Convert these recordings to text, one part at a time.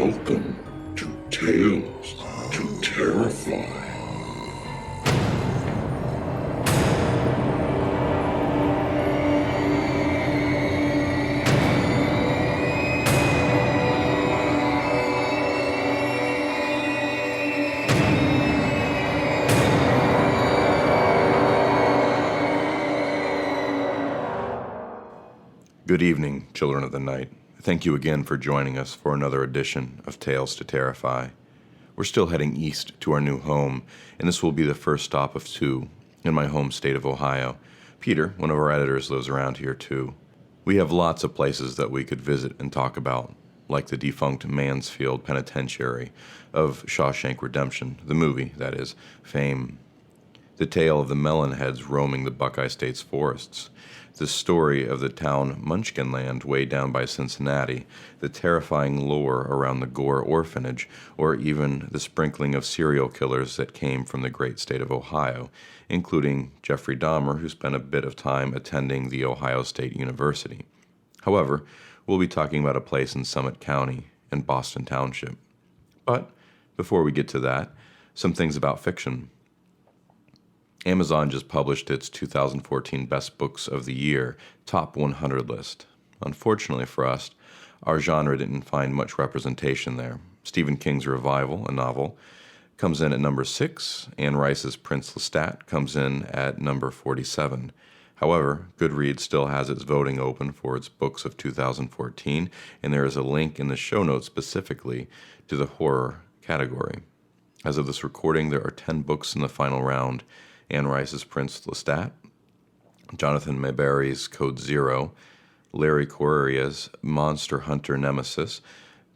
Welcome to Tales to Terrify. Good evening, children of the night. Thank you again for joining us for another edition of Tales to Terrify. We're still heading east to our new home, and this will be the first stop of two in my home state of Ohio. Peter, one of our editors, lives around here too. We have lots of places that we could visit and talk about, like the defunct Mansfield Penitentiary of Shawshank Redemption, the movie, that is, fame. The tale of the Melonheads roaming the Buckeye State's forests, the story of the town Munchkinland way down by Cincinnati, the terrifying lore around the Gore orphanage, or even the sprinkling of serial killers that came from the great state of Ohio, including Jeffrey Dahmer, who spent a bit of time attending the Ohio State University. However, we'll be talking about a place in Summit County and Boston Township. But before we get to that, some things about fiction. Amazon just published its 2014 Best Books of the Year Top 100 list. Unfortunately for us, our genre didn't find much representation there. Stephen King's Revival, a novel, comes in at number 6. Anne Rice's Prince Lestat comes in at number 47. However, Goodreads still has its voting open for its books of 2014, and there is a link in the show notes specifically to the horror category. As of this recording, there are 10 books in the final round. Anne Rice's Prince Lestat, Jonathan Maberry's Code Zero, Larry Correria's Monster Hunter Nemesis,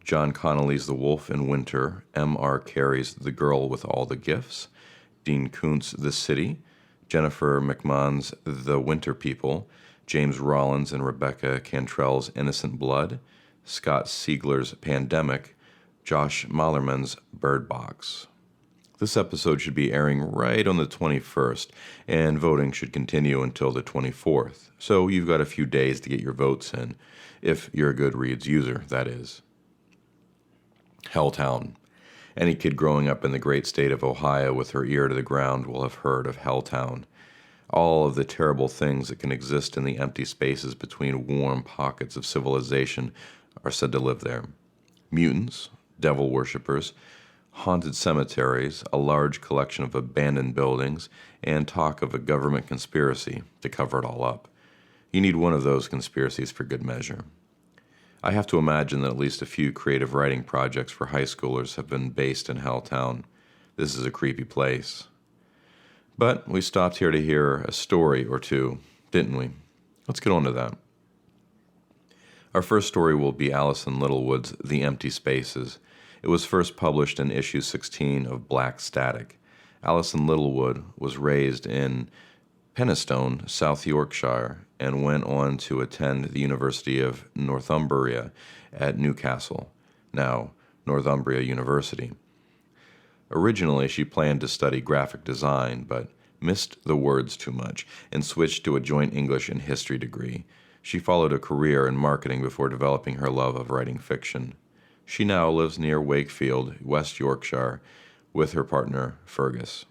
John Connolly's The Wolf in Winter, M.R. Carey's The Girl with All the Gifts, Dean Koontz' The City, Jennifer McMahon's The Winter People, James Rollins and Rebecca Cantrell's Innocent Blood, Scott Siegler's Pandemic, Josh Malerman's Bird Box. This episode should be airing right on the 21st, and voting should continue until the 24th, so you've got a few days to get your votes in, if you're a Goodreads user, that is. Helltown. Any kid growing up in the great state of Ohio with her ear to the ground will have heard of Helltown. All of the terrible things that can exist in the empty spaces between warm pockets of civilization are said to live there. Mutants, devil worshippers, haunted cemeteries, a large collection of abandoned buildings, and talk of a government conspiracy to cover it all up. You need one of those conspiracies for good measure. I have to imagine that at least a few creative writing projects for high schoolers have been based in Helltown. This is a creepy place. But we stopped here to hear a story or two, didn't we? Let's get on to that. Our first story will be Alison Littlewood's The Empty Spaces. It was first published in issue 16 of Black Static. Alison Littlewood was raised in Penistone, South Yorkshire, and went on to attend the University of Northumbria at Newcastle, now Northumbria University. Originally, she planned to study graphic design, but missed the words too much and switched to a joint English and history degree. She followed a career in marketing before developing her love of writing fiction. She now lives near Wakefield, West Yorkshire, with her partner, Fergus.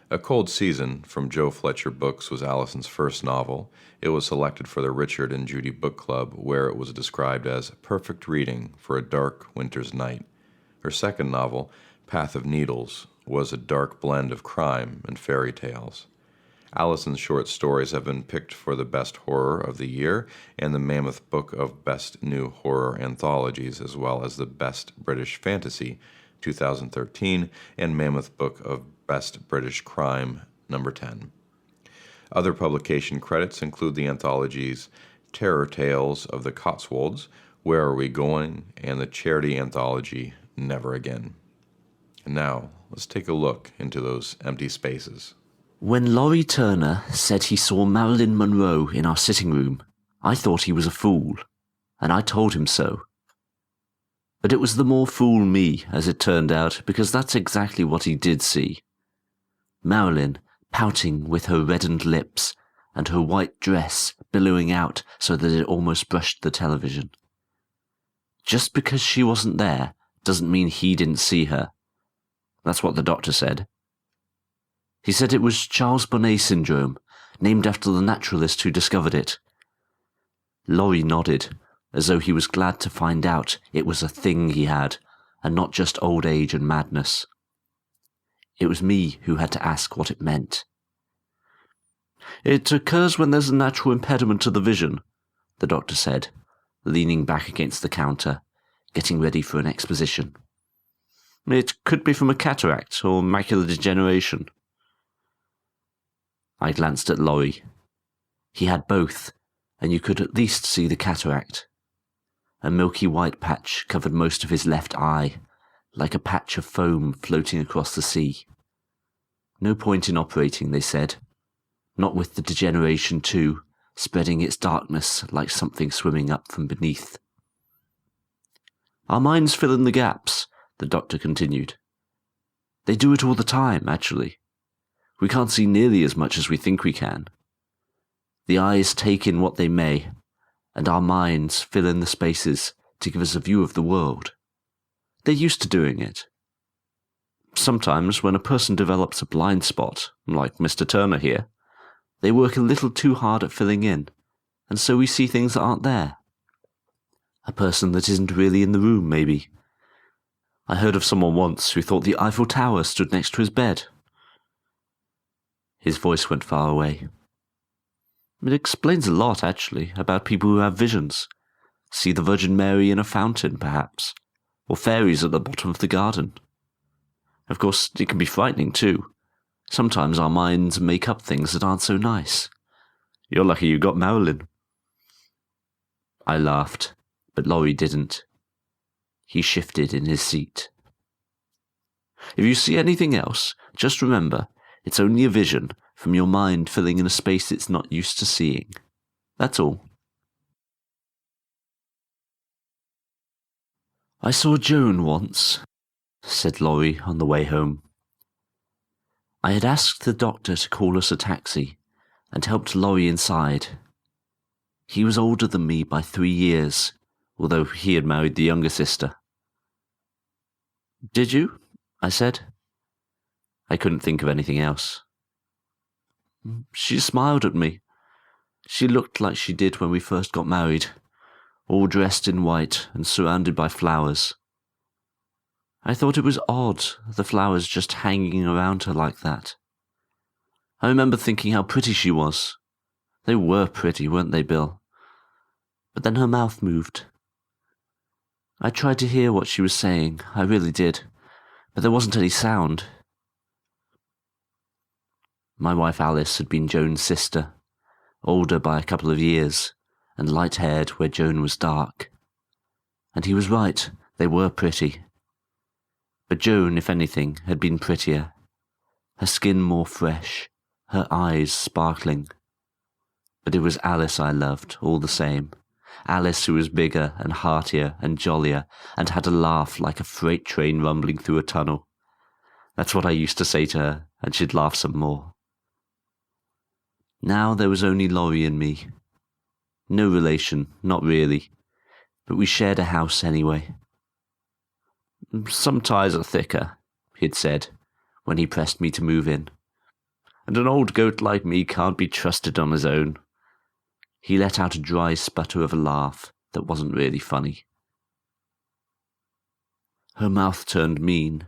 A Cold Season from Joe Fletcher Books was Alison's first novel. It was selected for the Richard and Judy Book Club, where it was described as perfect reading for a dark winter's night. Her second novel, Path of Needles, was a dark blend of crime and fairy tales. Alison's short stories have been picked for the Best Horror of the Year and the Mammoth Book of Best New Horror Anthologies, as well as the Best British Fantasy 2013 and Mammoth Book of Best British Crime No. 10. Other publication credits include the anthologies Terror Tales of the Cotswolds, Where Are We Going?, and the charity anthology Never Again. And now, let's take a look into those empty spaces. When Laurie Turner said he saw Marilyn Monroe in our sitting room, I thought he was a fool, and I told him so. But it was the more fool me, as it turned out, because that's exactly what he did see. Marilyn, pouting with her reddened lips, and her white dress billowing out so that it almost brushed the television. Just because she wasn't there doesn't mean he didn't see her. That's what the doctor said. He said it was Charles Bonnet syndrome, named after the naturalist who discovered it. Laurie nodded, as though he was glad to find out it was a thing he had, and not just old age and madness. It was me who had to ask what it meant. It occurs when there's a natural impediment to the vision, the doctor said, leaning back against the counter, getting ready for an exposition. It could be from a cataract or macular degeneration. I glanced at Laurie. He had both, and you could at least see the cataract. A milky white patch covered most of his left eye, like a patch of foam floating across the sea. No point in operating, they said. Not with the degeneration too, spreading its darkness like something swimming up from beneath. Our minds fill in the gaps, the doctor continued. They do it all the time, actually. We can't see nearly as much as we think we can. The eyes take in what they may, and our minds fill in the spaces to give us a view of the world. They're used to doing it. Sometimes when a person develops a blind spot, like Mr. Turner here, they work a little too hard at filling in, and so we see things that aren't there. A person that isn't really in the room, maybe. I heard of someone once who thought the Eiffel Tower stood next to his bed. His voice went far away. It explains a lot, actually, about people who have visions. See the Virgin Mary in a fountain, perhaps, or fairies at the bottom of the garden. Of course, it can be frightening, too. Sometimes our minds make up things that aren't so nice. You're lucky you got Marilyn. I laughed, but Laurie didn't. He shifted in his seat. If you see anything else, just remember, it's only a vision from your mind filling in a space it's not used to seeing. That's all. I saw Joan once, said Laurie on the way home. I had asked the doctor to call us a taxi and helped Laurie inside. He was older than me by 3 years, although he had married the younger sister. Did you? I said. I couldn't think of anything else. She smiled at me. She looked like she did when we first got married, all dressed in white and surrounded by flowers. I thought it was odd, the flowers just hanging around her like that. I remember thinking how pretty she was. They were pretty, weren't they, Bill? But then her mouth moved. I tried to hear what she was saying, I really did, but there wasn't any sound. My wife Alice had been Joan's sister, older by a couple of years, and light-haired where Joan was dark. And he was right, they were pretty. But Joan, if anything, had been prettier. Her skin more fresh, her eyes sparkling. But it was Alice I loved, all the same. Alice who was bigger and heartier and jollier, and had a laugh like a freight train rumbling through a tunnel. That's what I used to say to her, and she'd laugh some more. Now there was only Laurie and me. No relation, not really, but we shared a house anyway. Some ties are thicker, he'd said, when he pressed me to move in. And an old goat like me can't be trusted on his own. He let out a dry sputter of a laugh that wasn't really funny. Her mouth turned mean,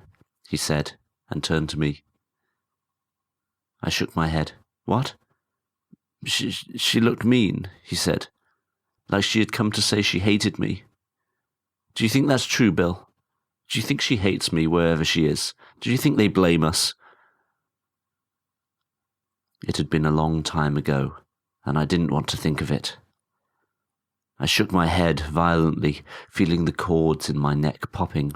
he said, and turned to me. I shook my head. What? She looked mean, he said, like she had come to say she hated me. Do you think that's true, Bill? Do you think she hates me wherever she is? Do you think they blame us? It had been a long time ago, and I didn't want to think of it. I shook my head violently, feeling the cords in my neck popping.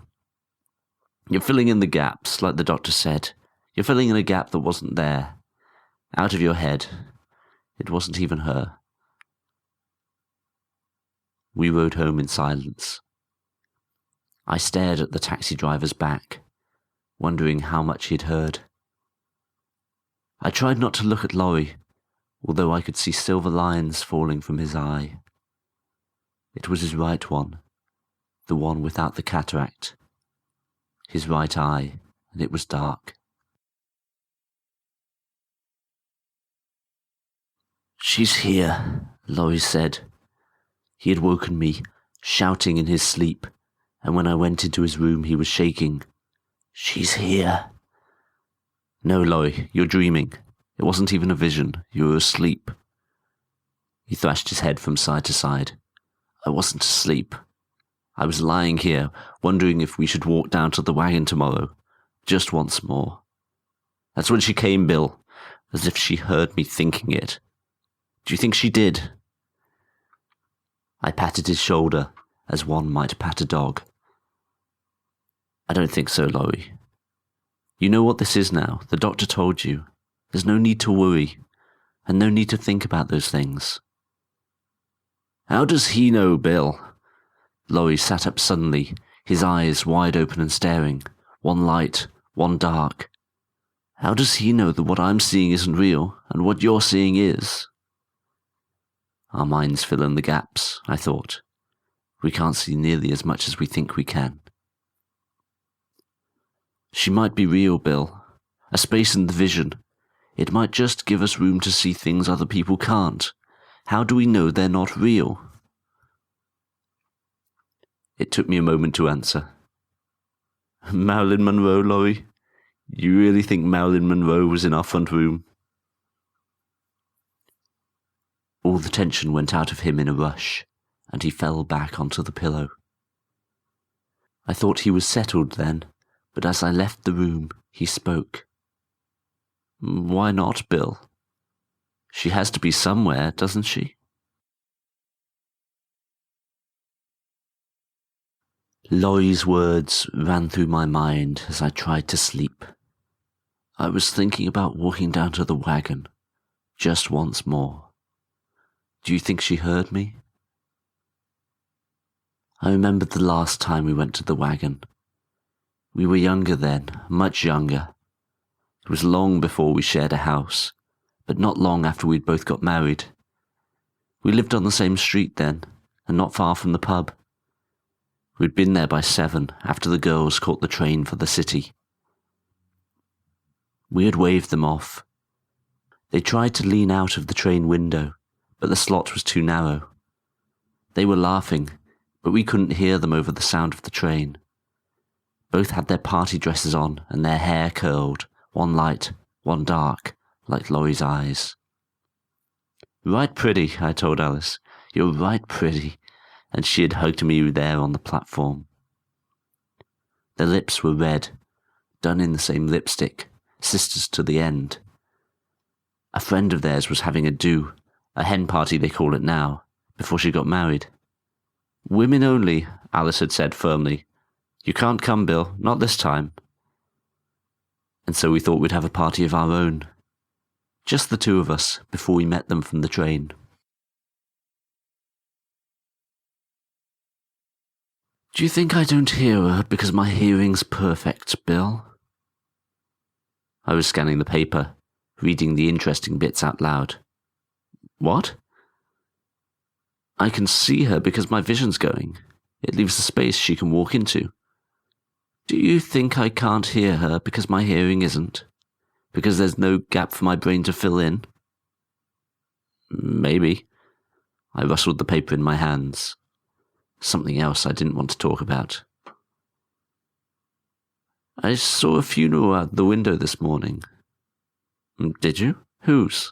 You're filling in the gaps, like the doctor said. You're filling in a gap that wasn't there. Out of your head. It wasn't even her. We rode home in silence. I stared at the taxi driver's back, wondering how much he'd heard. I tried not to look at Laurie, although I could see silver lines falling from his eye. It was his right one. the one without the cataract. His right eye, and it was dark. "She's here," Laurie said. He had woken me, shouting in his sleep, and when I went into his room he was shaking. "She's here." "No, Laurie, you're dreaming. It wasn't even a vision. You were asleep." He thrashed his head from side to side. "I wasn't asleep. I was lying here, wondering if we should walk down to the wagon tomorrow, just once more. That's when she came, Bill, as if she heard me thinking it. Do you think she did?" I patted his shoulder, as one might pat a dog. "I don't think so, Laurie. You know what this is now. The doctor told you. There's no need to worry, and no need to think about those things." "How does he know, Bill?" Laurie sat up suddenly, his eyes wide open and staring, one light, one dark. "How does he know that what I'm seeing isn't real, and what you're seeing is?" Our minds fill in the gaps, I thought. We can't see nearly as much as we think we can. "She might be real, Bill. A space in the vision. It might just give us room to see things other people can't. How do we know they're not real?" It took me a moment to answer. "Marilyn Monroe, Laurie? You really think Marilyn Monroe was in our front room?" All the tension went out of him in a rush, and he fell back onto the pillow. I thought he was settled then, but as I left the room, he spoke. "Why not, Bill? She has to be somewhere, doesn't she?" Laurie's words ran through my mind as I tried to sleep. I was thinking about walking down to the wagon, just once more. Do you think she heard me? I remembered the last time we went to the wagon. We were younger then, much younger. It was long before we shared a house, but not long after we'd both got married. We lived on the same street then, and not far from the pub. We'd been there by 7 after the girls caught the train for the city. We had waved them off. They tried to lean out of the train window, but the slot was too narrow. They were laughing, but we couldn't hear them over the sound of the train. Both had their party dresses on and their hair curled, one light, one dark, like Laurie's eyes. "Right pretty," I told Alice. "You're right pretty," and she had hugged me there on the platform. Their lips were red, done in the same lipstick, sisters to the end. A friend of theirs was having a do, a hen party they call it now, before she got married. "Women only," Alice had said firmly. "You can't come, Bill, not this time." And so we thought we'd have a party of our own. Just the two of us, before we met them from the train. "Do you think I don't hear her because my hearing's perfect, Bill?" I was scanning the paper, reading the interesting bits out loud. "What?" "I can see her because my vision's going. It leaves a space she can walk into. Do you think I can't hear her because my hearing isn't? Because there's no gap for my brain to fill in?" "Maybe." I rustled the paper in my hands. Something else I didn't want to talk about. "I saw a funeral out the window this morning." "Did you? Whose?"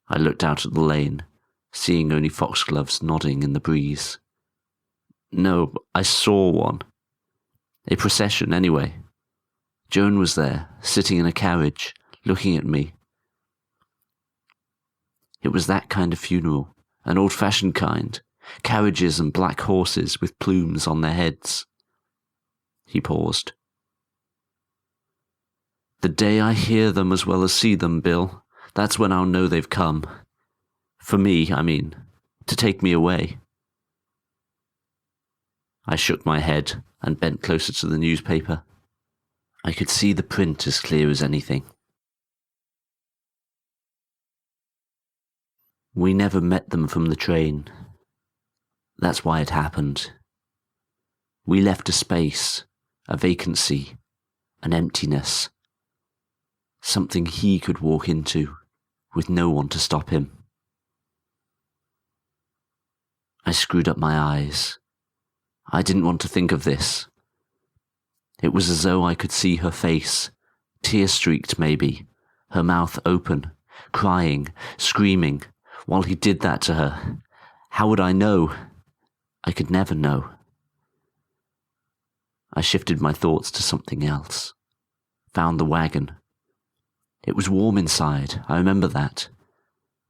I looked out at the lane, seeing only foxgloves nodding in the breeze. "No, I saw one. A procession, anyway. Joan was there, sitting in a carriage, looking at me. It was that kind of funeral, an old-fashioned kind, carriages and black horses with plumes on their heads." He paused. "The day I hear them as well as see them, Bill, that's when I'll know they've come. For me, I mean, to take me away." I shook my head and bent closer to the newspaper. I could see the print as clear as anything. We never met them from the train. That's why it happened. We left a space, a vacancy, an emptiness. Something he could walk into, with no one to stop him. I screwed up my eyes. I didn't want to think of this. It was as though I could see her face, tear-streaked maybe, her mouth open, crying, screaming, while he did that to her. How would I know? I could never know. I shifted my thoughts to something else. Found the wagon. It was warm inside, I remember that.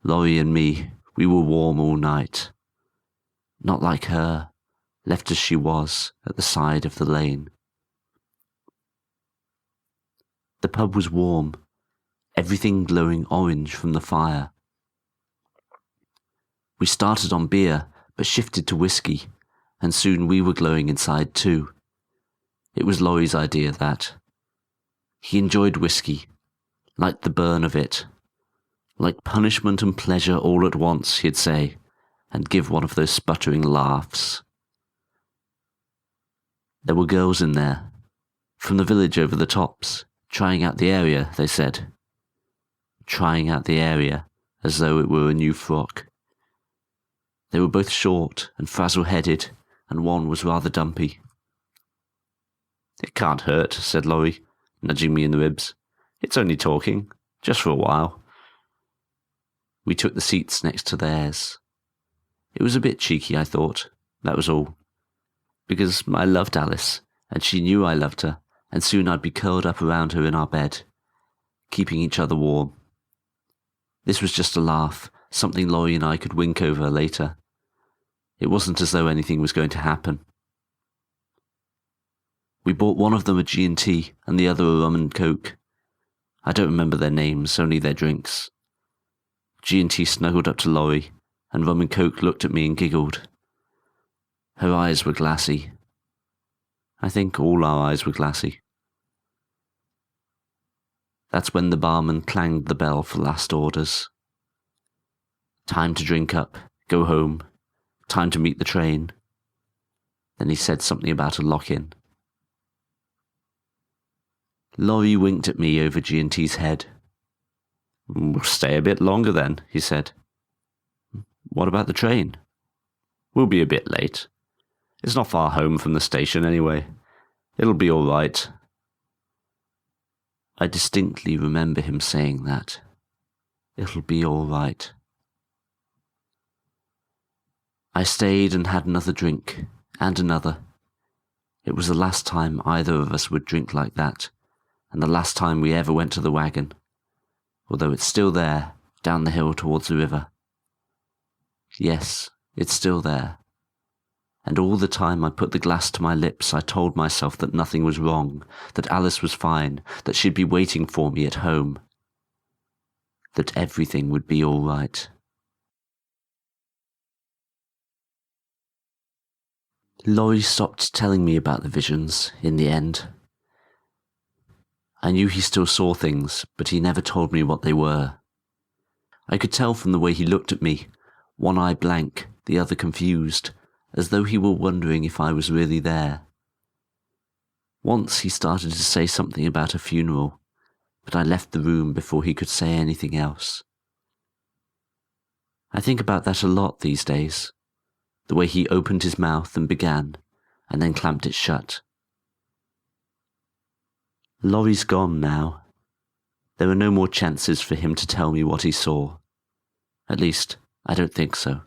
Laurie and me, we were warm all night. Not like her, left as she was at the side of the lane. The pub was warm, everything glowing orange from the fire. We started on beer, but shifted to whiskey, and soon we were glowing inside too. It was Laurie's idea, that. He enjoyed whiskey, liked the burn of it, like punishment and pleasure all at once, he'd say, and give one of those sputtering laughs. There were girls in there, from the village over the tops, trying out the area, they said. Trying out the area, as though it were a new frock. They were both short and frazzle-headed, and one was rather dumpy. "It can't hurt," said Laurie, nudging me in the ribs. "It's only talking, just for a while." We took the seats next to theirs. It was a bit cheeky, I thought, that was all. Because I loved Alice, and she knew I loved her, and soon I'd be curled up around her in our bed, keeping each other warm. This was just a laugh, something Laurie and I could wink over later. It wasn't as though anything was going to happen. We bought one of them a G&T and the other a rum and coke. I don't remember their names, only their drinks. G&T snuggled up to Laurie, and rum and coke looked at me and giggled. Her eyes were glassy. I think all our eyes were glassy. That's when the barman clanged the bell for last orders. Time to drink up, go home, time to meet the train. Then he said something about a lock-in. Laurie winked at me over G&T's head. "We'll stay a bit longer then," he said. "What about the train?" "We'll be a bit late. It's not far home from the station anyway. It'll be all right." I distinctly remember him saying that. It'll be all right. I stayed and had another drink, and another. It was the last time either of us would drink like that, and the last time we ever went to the wagon, although it's still there, down the hill towards the river. Yes, it's still there. And all the time I put the glass to my lips, I told myself that nothing was wrong, that Alice was fine, that she'd be waiting for me at home, that everything would be all right. Laurie stopped telling me about the visions, in the end. I knew he still saw things, but he never told me what they were. I could tell from the way he looked at me, one eye blank, the other confused, as though he were wondering if I was really there. Once he started to say something about a funeral, but I left the room before he could say anything else. I think about that a lot these days, the way he opened his mouth and began, and then clamped it shut. Laurie's gone now. There are no more chances for him to tell me what he saw. At least, I don't think so.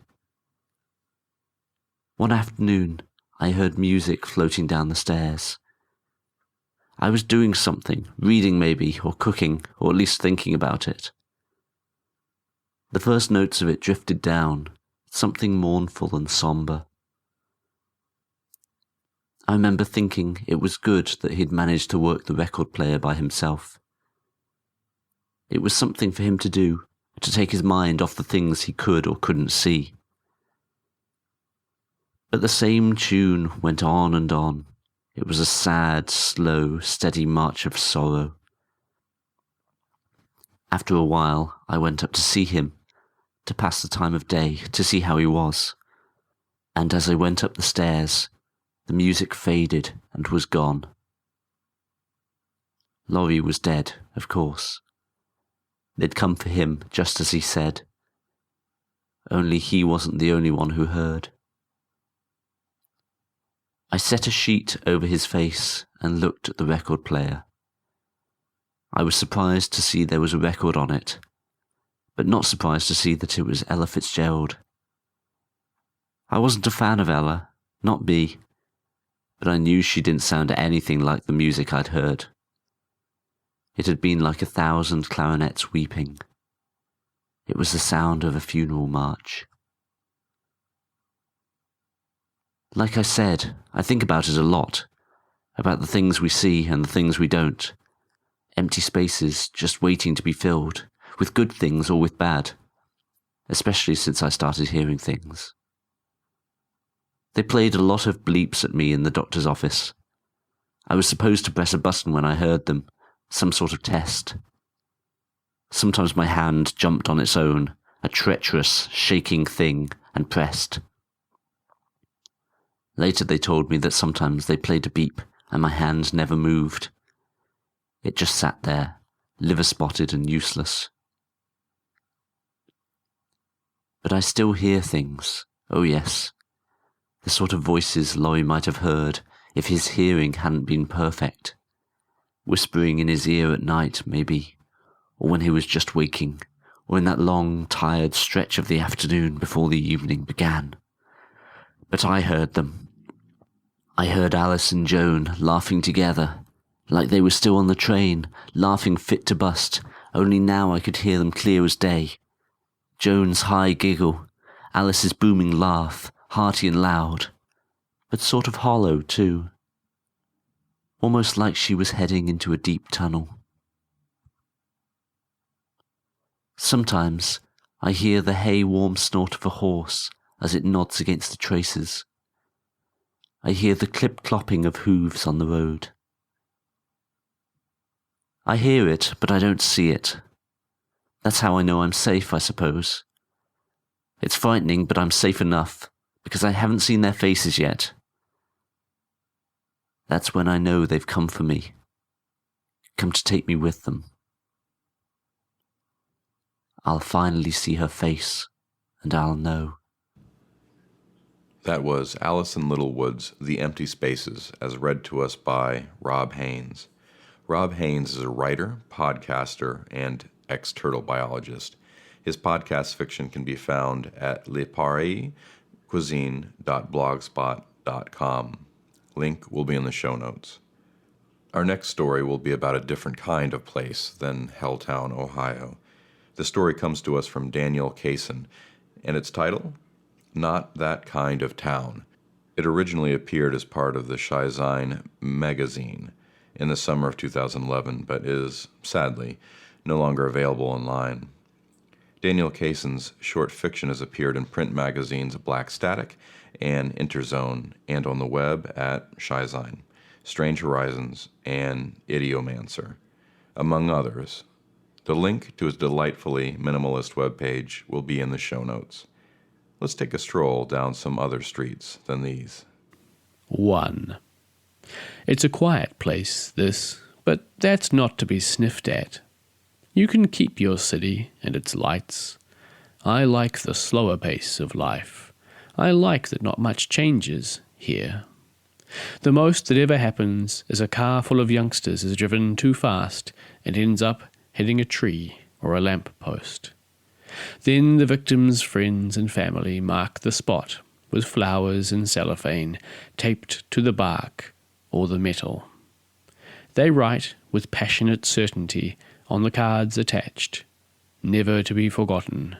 One afternoon, I heard music floating down the stairs. I was doing something, reading maybe, or cooking, or at least thinking about it. The first notes of it drifted down, something mournful and sombre. I remember thinking it was good that he'd managed to work the record player by himself. It was something for him to do, to take his mind off the things he could or couldn't see. But the same tune went on and on. It was a sad, slow, steady march of sorrow. After a while, I went up to see him, to pass the time of day, to see how he was. And as I went up the stairs, the music faded and was gone. Laurie was dead, of course. They'd come for him just as he said. Only he wasn't the only one who heard. I set a sheet over his face and looked at the record player. I was surprised to see there was a record on it, but not surprised to see that it was Ella Fitzgerald. I wasn't a fan of Ella, not B, but I knew she didn't sound anything like the music I'd heard. It had been like 1,000 clarinets weeping. It was the sound of a funeral march. Like I said, I think about it a lot, about the things we see and the things we don't. Empty spaces just waiting to be filled, with good things or with bad, especially since I started hearing things. They played a lot of bleeps at me in the doctor's office. I was supposed to press a button when I heard them, some sort of test. Sometimes my hand jumped on its own, a treacherous, shaking thing, and pressed. Later they told me that sometimes they played a beep and my hand never moved. It just sat there, liver-spotted and useless. But I still hear things, oh yes. The sort of voices Laurie might have heard if his hearing hadn't been perfect. Whispering in his ear at night, maybe, or when he was just waking, or in that long, tired stretch of the afternoon before the evening began. But I heard them. I heard Alice and Joan laughing together, like they were still on the train, laughing fit to bust, only now I could hear them clear as day. Joan's high giggle, Alice's booming laugh, hearty and loud, but sort of hollow too. Almost like she was heading into a deep tunnel. Sometimes I hear the hay-warm snort of a horse as it nods against the traces. I hear the clip-clopping of hooves on the road. I hear it, but I don't see it. That's how I know I'm safe, I suppose. It's frightening, but I'm safe enough, because I haven't seen their faces yet. That's when I know they've come for me, come to take me with them. I'll finally see her face, and I'll know. That was Alison Littlewood's The Empty Spaces, as read to us by Rob Haynes. Rob Haynes is a writer, podcaster, and ex-turtle biologist. His podcast fiction can be found at lepariscuisine.blogspot.com. Link will be in the show notes. Our next story will be about a different kind of place than Helltown, Ohio. The story comes to us from Daniel Kaysen, and its title, Not That Kind of Town. It originally appeared as part of the Kaysen magazine in the summer of 2011, but is, sadly, no longer available online. Daniel Kaysen's short fiction has appeared in print magazines Black Static and Interzone, and on the web at Kaysen, Strange Horizons, and Idiomancer, among others. The link to his delightfully minimalist webpage will be in the show notes. Let's take a stroll down some other streets than these. 1. It's a quiet place, this, but that's not to be sniffed at. You can keep your city and its lights. I like the slower pace of life. I like that not much changes here. The most that ever happens is a car full of youngsters is driven too fast and ends up hitting a tree or a lamp post. Then the victim's friends and family mark the spot with flowers and cellophane taped to the bark or the metal. They write with passionate certainty on the cards attached, never to be forgotten,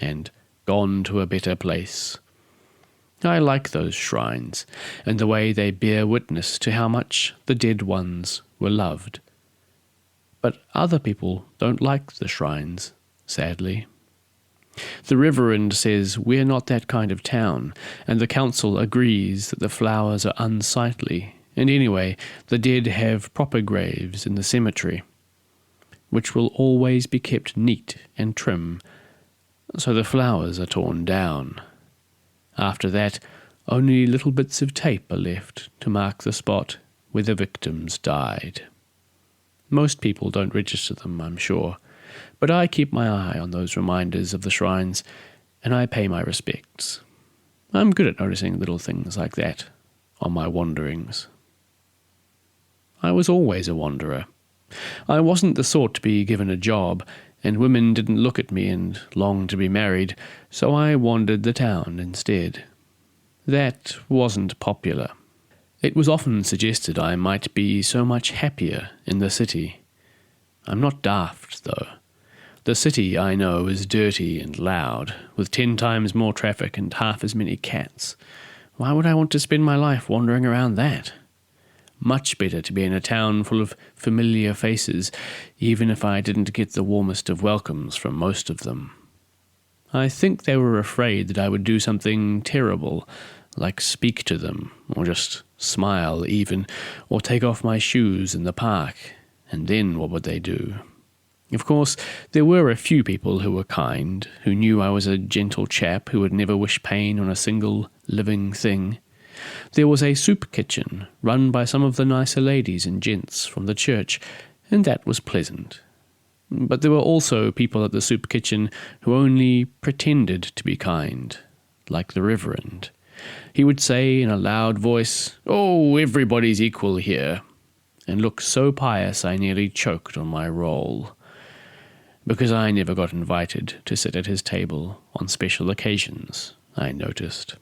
and gone to a better place. I like those shrines, and the way they bear witness to how much the dead ones were loved. But other people don't like the shrines, sadly. The reverend says we're not that kind of town, and the council agrees that the flowers are unsightly, and anyway, the dead have proper graves in the cemetery, which will always be kept neat and trim, so the flowers are torn down. After that, Only little bits of tape are left to mark the spot where the victims died. Most people don't register them, I'm sure, but I keep my eye on those reminders of the shrines, and I pay my respects. I'm good at noticing little things like that on my wanderings. I was always a wanderer. I wasn't the sort to be given a job, and women didn't look at me and long to be married, so I wandered the town instead. That wasn't popular. It was often suggested I might be so much happier in the city. I'm not daft, though. The city, I know, is dirty and loud, with 10 times more traffic and half as many cats. Why would I want to spend my life wandering around that? Much better to be in a town full of familiar faces, even if I didn't get the warmest of welcomes from most of them. I think they were afraid that I would do something terrible, like speak to them, or just smile even, or take off my shoes in the park, and then what would they do? Of course, there were a few people who were kind, who knew I was a gentle chap who would never wish pain on a single living thing. There was a soup kitchen, run by some of the nicer ladies and gents from the church, and that was pleasant. But there were also people at the soup kitchen who only pretended to be kind, like the Reverend. He would say in a loud voice, "Oh, everybody's equal here," and look so pious I nearly choked on my roll, because I never got invited to sit at his table on special occasions, I noticed.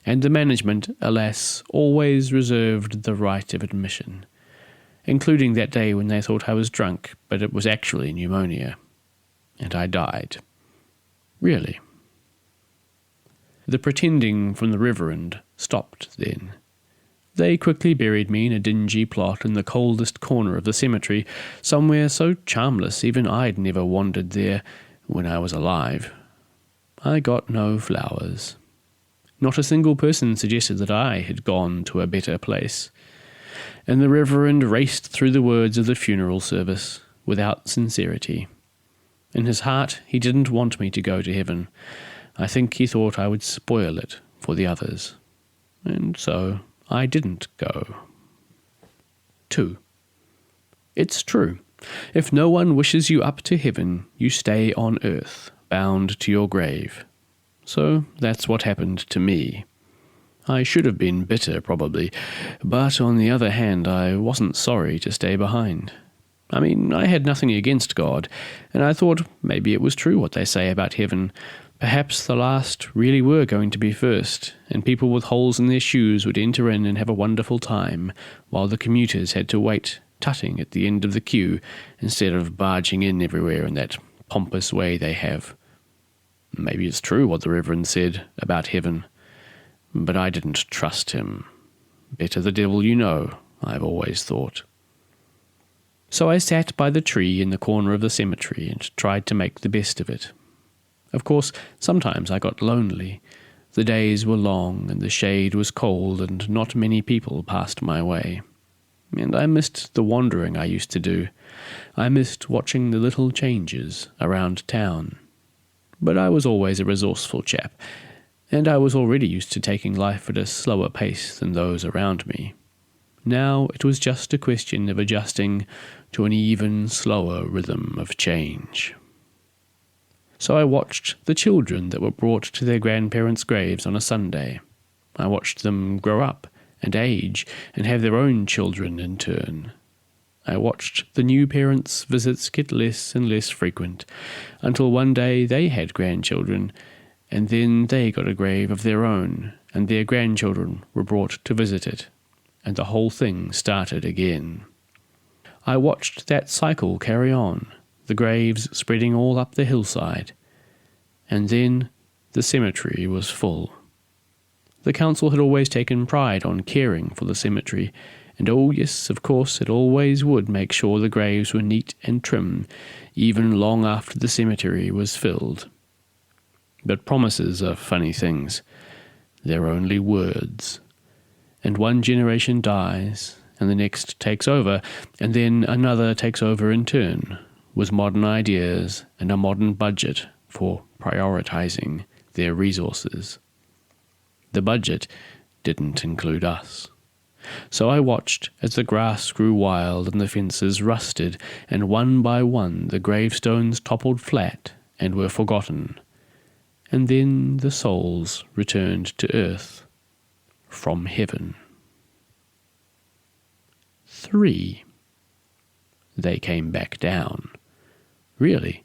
And the management, alas, always reserved the right of admission, including that day when they thought I was drunk, but it was actually pneumonia, and I died. Really. The pretending from the Reverend stopped then. They quickly buried me in a dingy plot in the coldest corner of the cemetery, somewhere so charmless even I'd never wandered there when I was alive. I got no flowers. Not a single person suggested that I had gone to a better place. And the Reverend raced through the words of the funeral service without sincerity. In his heart, he didn't want me to go to heaven. I think he thought I would spoil it for the others. And so I didn't go. 2. It's true. If no one wishes you up to heaven, you stay on earth, bound to your grave. So that's what happened to me. I should have been bitter, probably, but on the other hand, I wasn't sorry to stay behind. I mean, I had nothing against God, and I thought maybe it was true what they say about heaven. Perhaps the last really were going to be first, and people with holes in their shoes would enter in and have a wonderful time, while the commuters had to wait, tutting at the end of the queue, instead of barging in everywhere in that pompous way they have. Maybe it's true what the Reverend said about heaven, but I didn't trust him. Better the devil you know, I've always thought. So I sat by the tree in the corner of the cemetery and tried to make the best of it. Of course, sometimes I got lonely. The days were long and the shade was cold and not many people passed my way. And I missed the wandering I used to do. I missed watching the little changes around town. But I was always a resourceful chap, and I was already used to taking life at a slower pace than those around me. Now it was just a question of adjusting to an even slower rhythm of change. So I watched the children that were brought to their grandparents' graves on a Sunday. I watched them grow up and age and have their own children in turn. I watched the new parents' visits get less and less frequent, until one day they had grandchildren, and then they got a grave of their own, and their grandchildren were brought to visit it, and the whole thing started again. I watched that cycle carry on, the graves spreading all up the hillside, and then the cemetery was full. The council had always taken pride on caring for the cemetery, and oh yes, of course, it always would make sure the graves were neat and trim, even long after the cemetery was filled. But promises are funny things. They're only words. And one generation dies, and the next takes over, and then another takes over in turn, with modern ideas and a modern budget for prioritizing their resources. The budget didn't include us. So I watched as the grass grew wild and the fences rusted, and one by one the gravestones toppled flat and were forgotten. And then the souls returned to earth from heaven. 3. They came back down. Really.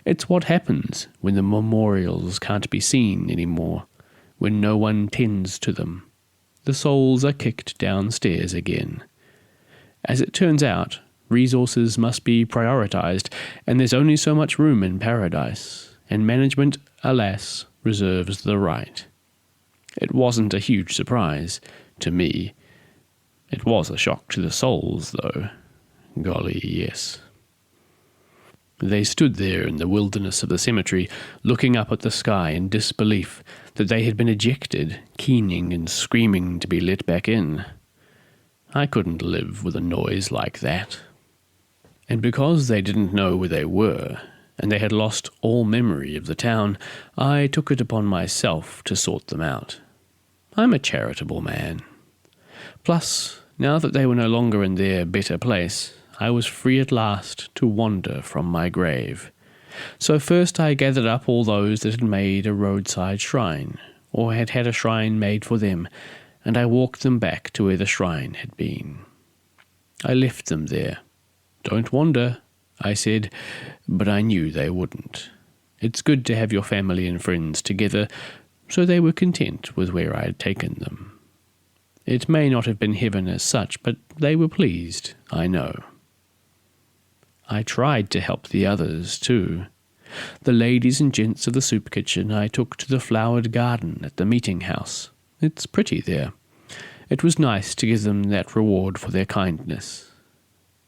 It's what happens when the memorials can't be seen anymore, when no one tends to them. The souls are kicked downstairs again. As it turns out, resources must be prioritized, and there's only so much room in paradise, and management, alas, reserves the right. It wasn't a huge surprise to me. It was a shock to the souls, though. Golly, yes. They stood there in the wilderness of the cemetery, looking up at the sky in disbelief that they had been ejected, keening and screaming to be let back in. I couldn't live with a noise like that. And because they didn't know where they were, and they had lost all memory of the town, I took it upon myself to sort them out. I'm a charitable man. Plus, now that they were no longer in their better place, I was free at last to wander from my grave. So first I gathered up all those that had made a roadside shrine, or had had a shrine made for them, and I walked them back to where the shrine had been. I left them there. Don't wander, I said, but I knew they wouldn't. It's good to have your family and friends together, so they were content with where I had taken them. It may not have been heaven as such, but they were pleased, I know. I tried to help the others, too. The ladies and gents of the soup kitchen I took to the flowered garden at the meeting house. It's pretty there. It was nice to give them that reward for their kindness.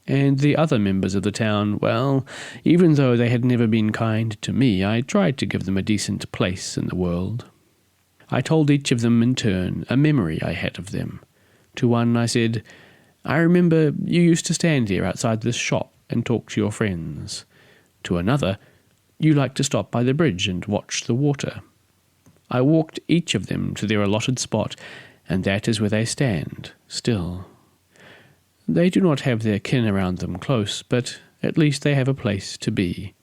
And the other members of the town, well, even though they had never been kind to me, I tried to give them a decent place in the world. I told each of them in turn a memory I had of them. To one I said, I remember you used to stand here outside this shop and talk to your friends. To another, you liked to stop by the bridge and watch the water. I walked each of them to their allotted spot, and that is where they stand, still. They do not have their kin around them close, but at least they have a place to be.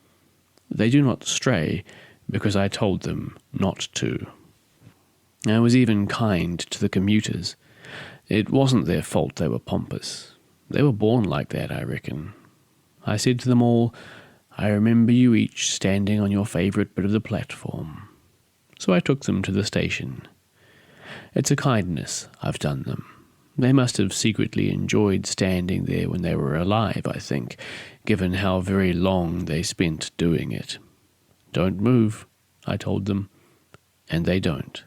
They do not stray, because I told them not to. I was even kind to the commuters. It wasn't their fault they were pompous. They were born like that, I reckon. I said to them all, I remember you each standing on your favourite bit of the platform. So I took them to the station. It's a kindness I've done them. They must have secretly enjoyed standing there when they were alive, I think, given how very long they spent doing it. Don't move, I told them, and they don't.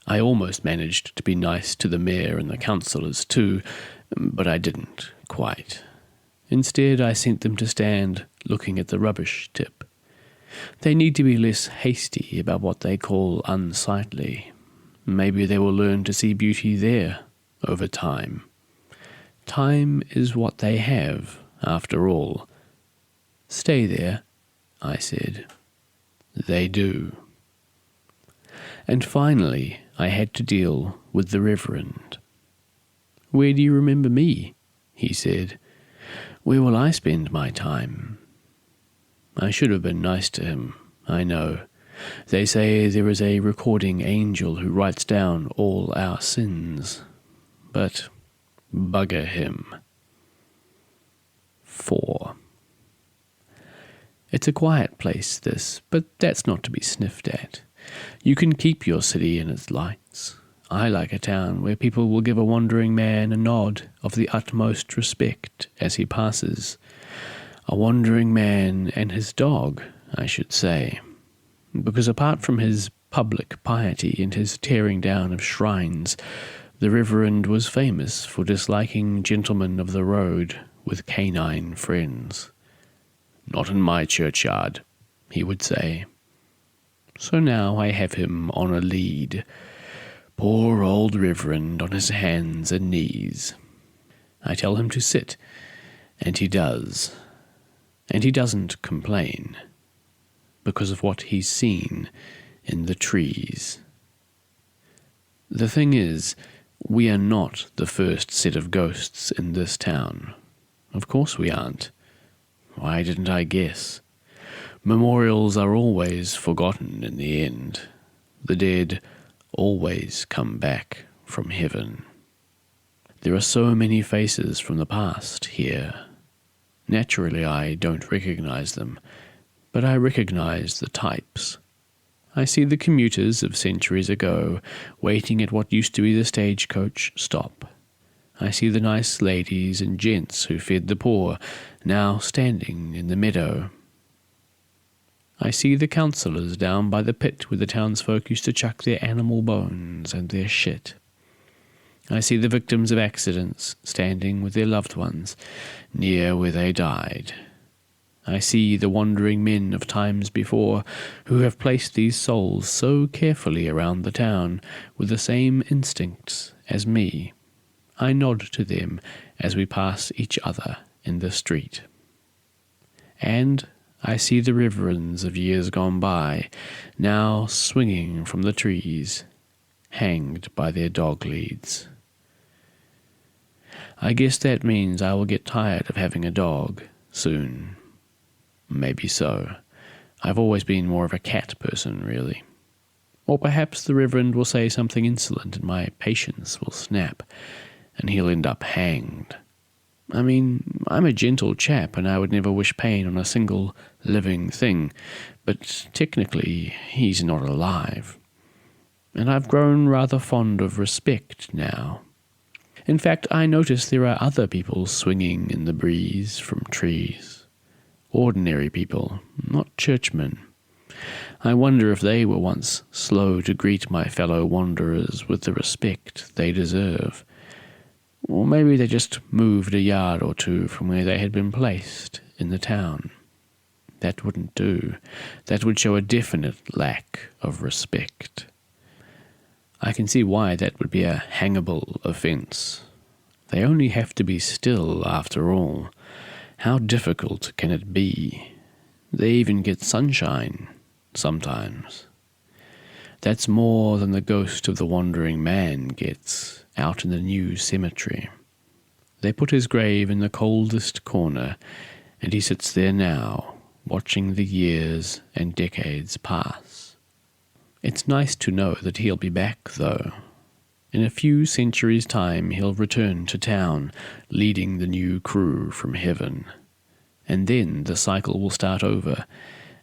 I almost managed to be nice to the mayor and the councillors too, but I didn't, quite. Instead, I sent them to stand looking at the rubbish tip. They need to be less hasty about what they call unsightly. Maybe they will learn to see beauty there over time. Time is what they have, after all. Stay there, I said. They do. And finally, I had to deal with the Reverend. Where do you remember me? He said. Where will I spend my time? I should have been nice to him, I know. They say there is a recording angel who writes down all our sins. But bugger him. 4. It's a quiet place, this, but that's not to be sniffed at. You can keep your city and its lights. I like a town where people will give a wandering man a nod of the utmost respect as he passes. A wandering man and his dog, I should say. Because apart from his public piety and his tearing down of shrines, the Reverend was famous for disliking gentlemen of the road with canine friends. Not in my churchyard, he would say. So now I have him on a lead. Poor old Reverend on his hands and knees. I tell him to sit, and he does. And he doesn't complain, because of what he's seen in the trees. The thing is, we are not the first set of ghosts in this town. Of course we aren't. Why didn't I guess? Memorials are always forgotten in the end. The dead always come back from heaven. There are so many faces from the past here. Naturally, I don't recognize them, but I recognize the types. I see the commuters of centuries ago waiting at what used to be the stagecoach stop. I see the nice ladies and gents who fed the poor, now standing in the meadow. I see the councillors down by the pit where the townsfolk used to chuck their animal bones and their shit. I see the victims of accidents standing with their loved ones near where they died. I see the wandering men of times before who have placed these souls so carefully around the town with the same instincts as me. I nod to them as we pass each other in the street. And I see the reverends of years gone by, now swinging from the trees, hanged by their dog leads. I guess that means I will get tired of having a dog soon. Maybe so. I've always been more of a cat person, really. Or perhaps the Reverend will say something insolent and my patience will snap, and he'll end up hanged. I mean, I'm a gentle chap and I would never wish pain on a single living thing, but technically he's not alive. And I've grown rather fond of respect now. In fact, I notice there are other people swinging in the breeze from trees. Ordinary people, not churchmen. I wonder if they were once slow to greet my fellow wanderers with the respect they deserve. Or maybe they just moved a yard or two from where they had been placed in the town. That wouldn't do. That would show a definite lack of respect. I can see why that would be a hangable offence. They only have to be still, after all. How difficult can it be? They even get sunshine, sometimes. That's more than the ghost of the wandering man gets out in the new cemetery. They put his grave in the coldest corner, and he sits there now, watching the years and decades pass. It's nice to know that he'll be back, though. In a few centuries' time he'll return to town, leading the new crew from heaven. And then the cycle will start over,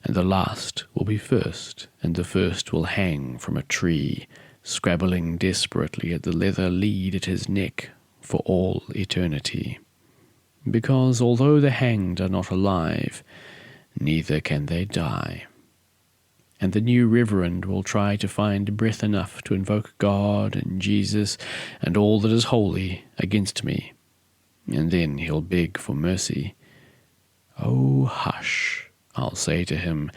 and the last will be first, and the first will hang from a tree, scrabbling desperately at the leather lead at his neck for all eternity. Because although the hanged are not alive, neither can they die. And the new reverend will try to find breath enough to invoke God and Jesus and all that is holy against me. And then he'll beg for mercy. Oh, hush, I'll say to him,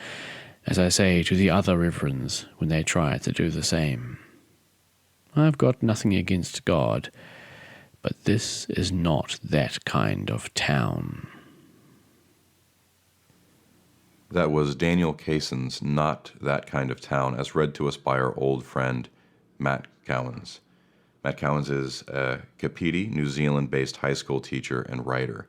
as I say to the other reverends when they try to do the same. I've got nothing against God, but this is not that kind of town. That was Daniel Kaysen's Not That Kind of Town, as read to us by our old friend, Matt Cowens. Matt Cowens is a Kapiti, New Zealand-based high school teacher and writer.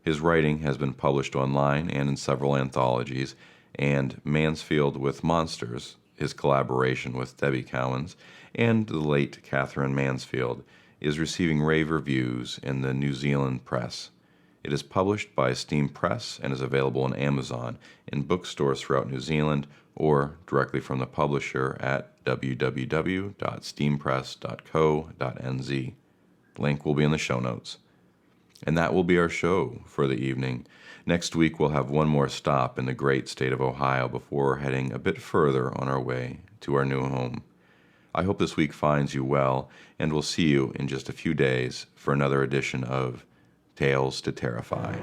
His writing has been published online and in several anthologies, and Mansfield with Monsters, his collaboration with Debbie Cowens, and the late Catherine Mansfield, is receiving rave reviews in the New Zealand press. It is published by Steam Press and is available on Amazon, in bookstores throughout New Zealand, or directly from the publisher at www.steampress.co.nz. Link will be in the show notes. And that will be our show for the evening. Next week we'll have one more stop in the great state of Ohio before heading a bit further on our way to our new home. I hope this week finds you well, and we'll see you in just a few days for another edition of Tales to Terrify.